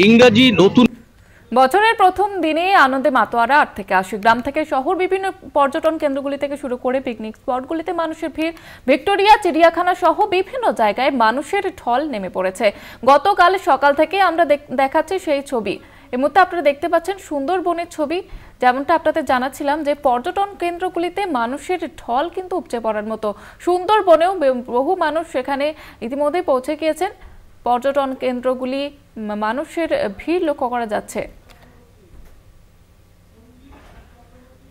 ইংরাজি নতুন বছরের প্রথম দিনে আনন্দে মাতোয়ারা ৮ থেকে ৮০ গ্রাম থেকে শহর বিভিন্ন পর্যটন কেন্দ্রগুলি থেকে শুরু করে পিকনিক স্পটগুলিতে মানুষের ভিড়। ভিক্টোরিয়া চিড়িয়াখানা সহ বিভিন্ন জায়গায় মানুষের ঢল নেমে পড়েছে। গতকাল সকাল থেকে আমরা দেখাচ্ছি সেই ছবি। এই মুহূর্তে আপনারা দেখতে পাচ্ছেন সুন্দরবনের ছবি। যেমনটা আপনাদের জানাচ্ছিলাম যে পর্যটন কেন্দ্রগুলিতে মানুষের ঢল কিন্তু উপচে পড়ার মতো। সুন্দরবনেও বহু মানুষ সেখানে ইতিমধ্যে পৌঁছে গিয়েছেন। পর্যটন কেন্দ্রগুলি মানুষের ভিড় লক্ষ্য করা যাচ্ছে।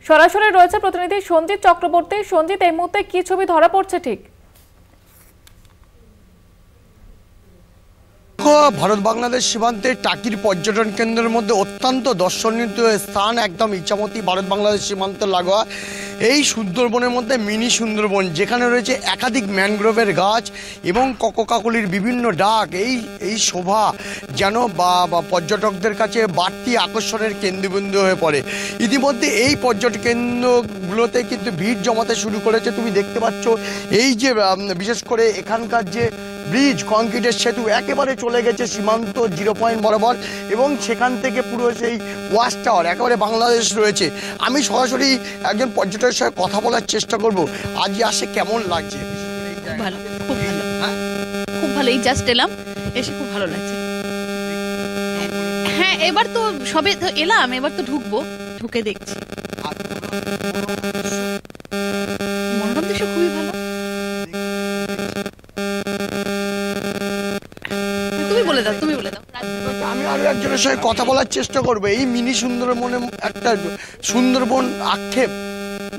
সরাসরি রয়েছে প্রতিনিধি সঞ্জিত চক্রবর্তী। সঞ্জিত, এই মুহূর্তে কি ছবি ধরা পড়ছে ঠিক? ভারত বাংলাদেশ সীমান্তে টাকির পর্যটন কেন্দ্রের মধ্যে অত্যন্ত দর্শনীয় স্থান, একদম ইছামতি ভারত বাংলাদেশ সীমান্ত লাগোয়া এই সুন্দরবনের মধ্যে মিনি সুন্দরবন, যেখানে রয়েছে একাধিক ম্যানগ্রোভের গাছ এবং কককাকলির বিভিন্ন ডাক। এই শোভা যেন বা পর্যটকদের কাছে বাড়তি আকর্ষণের কেন্দ্রবিন্দু হয়ে পড়ে। ইতিমধ্যে এই পর্যটন কেন্দ্রগুলোতে কিন্তু ভিড় জমাতে শুরু করেছে। তুমি দেখতে পাচ্ছ এই যে বিশেষ করে এখানকার যে ব্রিজ, কংক্রিটের সেতু একেবারে চলে গেছে সীমান্ত 0 পয়েন্ট বরাবর, এবং সেখান থেকে পুরো সেই ওয়াচ টাওয়ার একেবারে বাংলাদেশ রয়েছে। আমি সরাসরি একজন পর্যটকের সঙ্গে কথা বলার চেষ্টা করব। আজ আসে কেমন লাগছে? ভালো, খুব ভালো। খুব ভালো, এই জাস্ট এলাম, এসে খুব ভালো লাগছে। হ্যাঁ, এবার তো সবে তো এলাম, এবার তো ঢুকবো, ঢুকে দেখছি। মনোরম দৃশ্য খুবই ভালো। তুমি বলে দাও। আমি আরো একজনের সঙ্গে কথা বলার চেষ্টা করবো। এই মিনি সুন্দরবনে একটা সুন্দরবন আক্ষেপ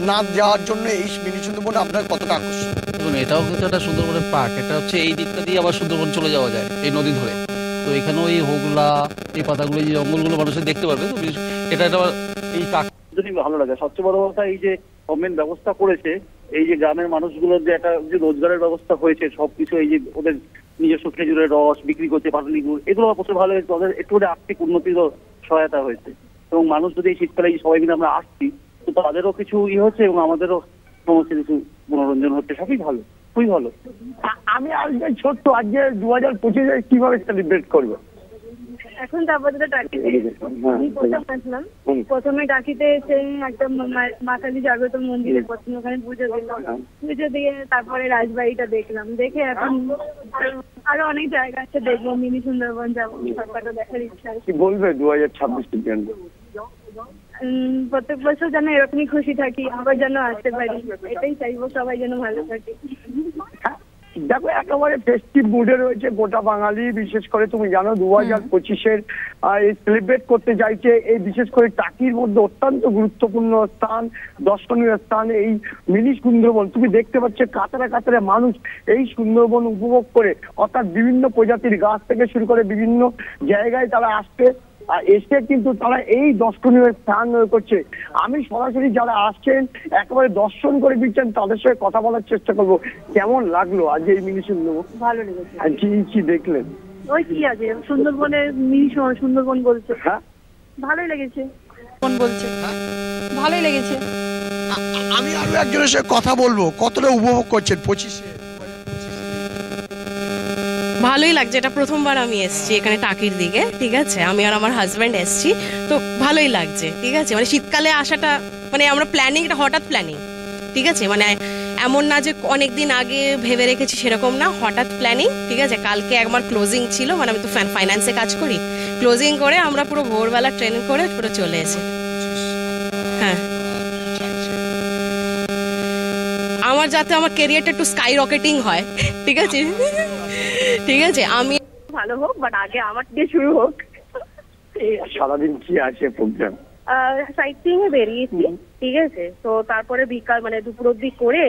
না যাওয়ার জন্য এই মিনি সুন্দরবন আপনার কতটা আকর্ষণ? দেখুন, এটাও কিন্তু একটা সুন্দরবনের পার্ক। এটা হচ্ছে এই দিকটা দিয়ে আবার সুন্দরবন চলে যাওয়া যায় এই নদী ধরে। তো এখানেও এই হোগলা, এই পাতাগুলো, এই জঙ্গলগুলো মানুষের দেখতে পারবে। তো এটা এই যদি ভালো লাগে। সবচেয়ে বড় কথা এই যে গভর্নমেন্ট ব্যবস্থা করেছে, এই যে গ্রামের মানুষগুলোর যে একটা যে রোজগারের ব্যবস্থা হয়েছে, সবকিছু এই যে ওদের নিজস্ব খেজুরের রস বিক্রি করছে, পাটালি গুড়, এগুলো প্রচুর ভালো হয়েছে। ওদের একটু আর্থিক উন্নতিরও সহায়তা হয়েছে। এবং মানুষ যদি এই শীতকালে সবাই মিলে আমরা আসছি, তো তাদেরও কিছু হচ্ছে এবং আমাদেরও সমস্ত কিছু মনোরঞ্জন হচ্ছে। সবই ভালো, খুবই ভালো। আমি আজকে ছোট্ট, আজকে 2025 কিভাবে সেলিব্রেট করবে? এখন তো আপাতত টাকিতে প্রথম আসলাম। প্রথমে টাকিতে এসে একটা মা কালী জাগ্রত মন্দিরে প্রথমে ওখানে পুজো দিলাম। পুজো দিয়ে তারপরে রাজবাড়িটা দেখলাম। দেখে এখন আরো অনেক জায়গা আছে দেখবো, মিনি সুন্দরবন যাবো, সবকটা দেখার ইচ্ছা আছে। কি বলবে 2026 জন্য? প্রত্যেক বছর যেন এরকমই খুশি থাকি, আবার যেন আসতে পারি, এটাই চাইবো, সবাই যেন ভালো থাকে। দেখো, একেবারে ফেস্টিভ মুডে রয়েছে গোটা বাঙালি। বিশেষ করে তুমি জানো 2025-এর সেলিব্রেট করতে চাইছে এই বিশেষ করে টাকির মধ্যে অত্যন্ত গুরুত্বপূর্ণ স্থান, দর্শনীয় স্থান এই মিনি সুন্দরবন। তুমি দেখতে পাচ্ছ কাতারে কাতারে মানুষ এই সুন্দরবন উপভোগ করে, অর্থাৎ বিভিন্ন প্রজাতির গাছ থেকে শুরু করে বিভিন্ন জায়গায় তারা আসছে, আর এসে কিন্তু তারা এই দর্শনীয় স্থান করছে। আমি সরাসরি যারা আসছেন একেবারে দর্শন করে দিচ্ছেন তাদের সঙ্গে কথা বলার চেষ্টা করবো। কেমন লাগলো আজ এই মিনি সুন্দরবন? ভালো লেগেছে। আর কি দেখলেন? ওই কি আছে সুন্দরবনের মিনি সুন্দরবন বলছে। হ্যাঁ, ভালোই লেগেছে। কোন বলছে? ভালোই লেগেছে। আমি আরো একজনের সঙ্গে কথা বলবো। কতটা উপভোগ করছেন 25-এ? ভালোই লাগছে। এটা প্রথমবার আমি এসেছি এখানে টাকির দিকে, ঠিক আছে। আমি আর আমার হাজব্যান্ড এসেছি, তো ভালোই লাগছে, ঠিক আছে। মানে শীতকালে আসাটা, মানে আমরা প্ল্যানিং, এটা হঠাৎ প্ল্যানিং, ঠিক আছে। মানে এমন না যে অনেকদিন আগে ভেবে রেখেছি, সেরকম না, হঠাৎ প্ল্যানিং, ঠিক আছে। কালকে একবার ক্লোজিং ছিল, মানে আমি তো ফাইন্যান্সে কাজ করি, ক্লোজিং করে আমরা পুরো ভোরবেলা ট্রেন করে পুরো চলে এসেছি। হ্যাঁ, আমার যাতে আমার ক্যারিয়ারটা একটু স্কাই রকেটিং হয়, ঠিক আছে। ঠিক আছে, আমি ভালো হোক, বাট আগে আমার দিয়ে শুরু হোক। সারাদিন কি আছে প্রোগ্রাম? সাইট সিইং এ বেরিয়েছি, ঠিক আছে। তো তারপরে বিকাল মানে দুপুর অব্দি করে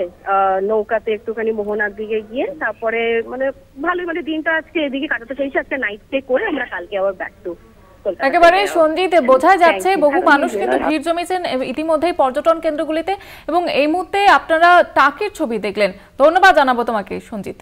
নৌকাতে একটুখানি মোহনার দিকে গিয়ে তারপরে মানে ভালোই মানে দিনটা আজকে এদিকে কাটাতে চাইছি। একটা নাইট স্টে করে আমরা কালকে আবার ব্যাক টু। একেবারে সঞ্জিত, বোঝা যাচ্ছে বহু মানুষ কিন্তু ভিড় জমিয়েছেন ইতিমধ্যেই পর্যটন কেন্দ্রগুলিতে, এবং এই মুহূর্তে আপনারা টাকির ছবি দেখলেন। ধন্যবাদ জানাবো তোমাকে সঞ্জিত।